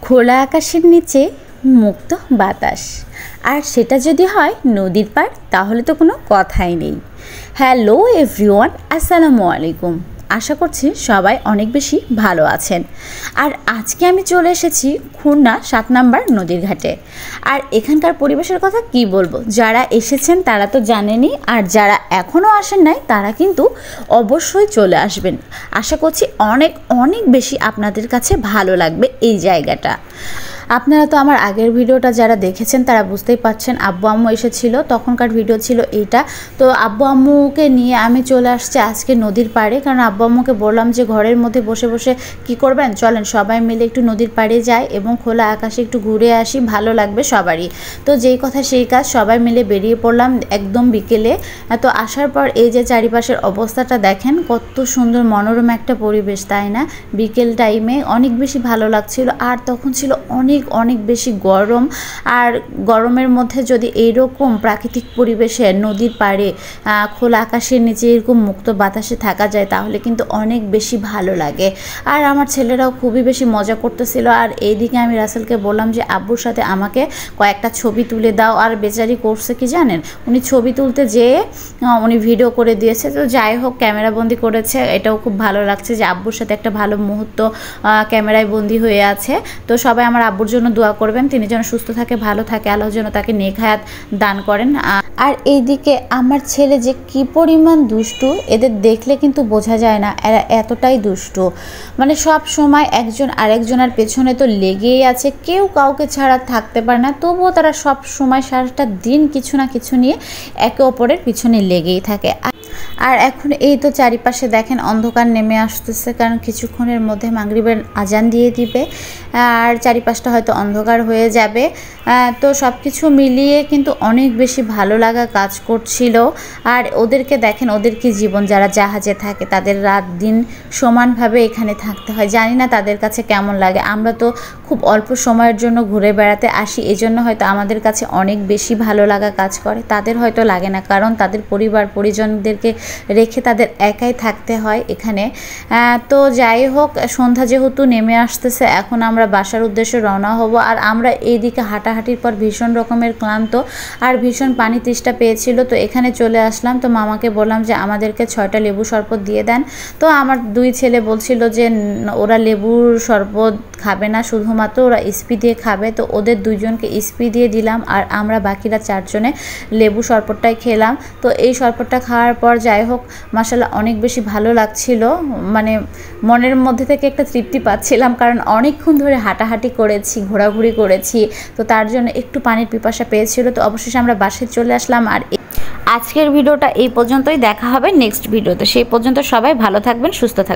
খোলা আকাশের নিচে মুক্ত বাতাস, আর সেটা যদি হয় নদীর পাড়, তাহলে তো কোনো কথাই নেই। হ্যালো এভরিওয়ান, আসসালামু আলাইকুম। আশা করছি সবাই অনেক বেশি ভালো আছেন। আর আজকে আমি চলে এসেছি খুলনা 7 নম্বর নদীর ঘাটে। আর এখানকার পরিবেশের কথা কি বলবো, যারা এসেছেন তারা তো জানেনই, আর যারা এখনও আসেন নাই তারা কিন্তু অবশ্যই চলে আসবেন। আশা করছি অনেক অনেক বেশি আপনাদের কাছে ভালো লাগবে এই জায়গাটা। আপনারা তো আমার আগের ভিডিওটা যারা দেখেছেন তারা বুঝতেই পারছেন, আব্বু আম্মু এসেছিল, তখনকার ভিডিও ছিল এইটা। তো আব্বু আম্মুকে নিয়ে আমি চলে আসছি আজকে নদীর পাড়ে, কারণ আব্বু আম্মুকে বললাম যে ঘরের মধ্যে বসে বসে কি করবেন, চলেন সবাই মিলে একটু নদীর পাড়ে যাই এবং খোলা আকাশে একটু ঘুরে আসি, ভালো লাগবে সবারই। তো যেই কথা সেই কাজ, সবাই মিলে বেরিয়ে পড়লাম একদম বিকেলে। তো আসার পর এই যে চারিপাশের অবস্থাটা দেখেন, কত সুন্দর মনোরম একটা পরিবেশ, তাই না? বিকেল টাইমে অনেক বেশি ভালো লাগছিল। আর তখন ছিল অনেক অনেক বেশি গরম, আর গরমের মধ্যে যদি এইরকম প্রাকৃতিক পরিবেশে নদীর পাড়ে খোলা আকাশের নিচে এরকম মুক্ত বাতাসে থাকা যায়, তাহলে কিন্তু অনেক বেশি ভালো লাগে। আর আমার ছেলেরাও খুবই বেশি মজা করতেছিল। আর এইদিকে আমি রাসেলকে বললাম যে আব্বুর সাথে আমাকে কয়েকটা ছবি তুলে দাও। আর বেচারি করছে কি জানেন, উনি ছবি তুলতে যেয়ে উনি ভিডিও করে দিয়েছে। তো যাই হোক, ক্যামেরাবন্দি করেছে, এটাও খুব ভালো লাগছে যে আব্বুর সাথে একটা ভালো মুহূর্ত ক্যামেরায় বন্দি হয়ে আছে। তো সবাই আমার আব্বুর জন্য দোয়া করবেন, তিনি যেন সুস্থ থাকে, ভালো থাকে, আল্লাহ যেন তাকে নেক হায়াত দান করেন। আর এইদিকে আমার ছেলে যে কি পরিমাণ দুষ্টু, এদের দেখলে কিন্তু বোঝা যায় না এরা এতটাই দুষ্টু। মানে সব সময় একজন আরেকজনের পেছনে তো লেগেই আছে, কেউ কাউকে ছাড়া থাকতে পারে না। তবুও তারা সব সময় সারাটা দিন কিছু না কিছু নিয়ে একে অপরের পিছনে লেগেই থাকে। আর এখন এই তো চারিপাশে দেখেন অন্ধকার নেমে আসতেছে, কারণ কিছুক্ষণের মধ্যে মাগরিবের আজান দিয়ে দিবে, আর চারিপাশটা হয়তো অন্ধকার হয়ে যাবে। তো সব কিছু মিলিয়ে কিন্তু অনেক বেশি ভালো লাগা কাজ করছিল। আর ওদেরকে দেখেন, ওদের কি জীবন, যারা জাহাজে থাকে তাদের রাত দিন সমানভাবে এখানে থাকতে হয়। জানি না তাদের কাছে কেমন লাগে। আমরা তো খুব অল্প সময়ের জন্য ঘুরে বেড়াতে আসি, এজন্য হয়তো আমাদের কাছে অনেক বেশি ভালো লাগা কাজ করে, তাদের হয়তো লাগে না, কারণ তাদের পরিবার পরিজনদেরকে রেখে তাদের একাই থাকতে হয় এখানে। তো যাই হোক, সন্ধ্যা যেহেতু নেমে আসতেছে, এখন আমরা বাসার উদ্দেশ্যে রওনা হব। আর আমরা এইদিকে হাঁটাহাঁটির পর ভীষণ রকমের ক্লান্ত আর ভীষণ পানি তৃষ্ণা পেয়েছিল, তো এখানে চলে আসলাম। তো মামাকে বললাম যে আমাদেরকে 6টা লেবু শরবত দিয়ে দেন। তো আমার 2 ছেলে বলছিল যে ওরা লেবুর শরবত খাবে না, শুধুমাত্র ওরা স্পি দিয়ে খাবে। তো ওদের 2 জনকে স্পি দিয়ে দিলাম, আর আমরা বাকিরা 4 জনে লেবু শরবতটাই খেলাম। তো এই শরবতটা খাওয়ার পর যাই হোক মাশাআল্লাহ অনেক বেশি ভালো লাগছিল, মানে মনের মধ্যে থেকে একটা তৃপ্তি পাচ্ছিলাম, কারণ অনেকক্ষণ ধরে হাঁটাহাঁটি করেছি, ঘোরাঘুরি করেছি, তো তার জন্য একটু পানির পিপাসা পেয়েছিল। তো অবশেষে আমরা বাসায় চলে আসলাম। আর আজকের ভিডিওটা এই পর্যন্তই, দেখা হবে নেক্সট ভিডিওতে। সেই পর্যন্ত সবাই ভালো থাকবেন, সুস্থ থাকবেন।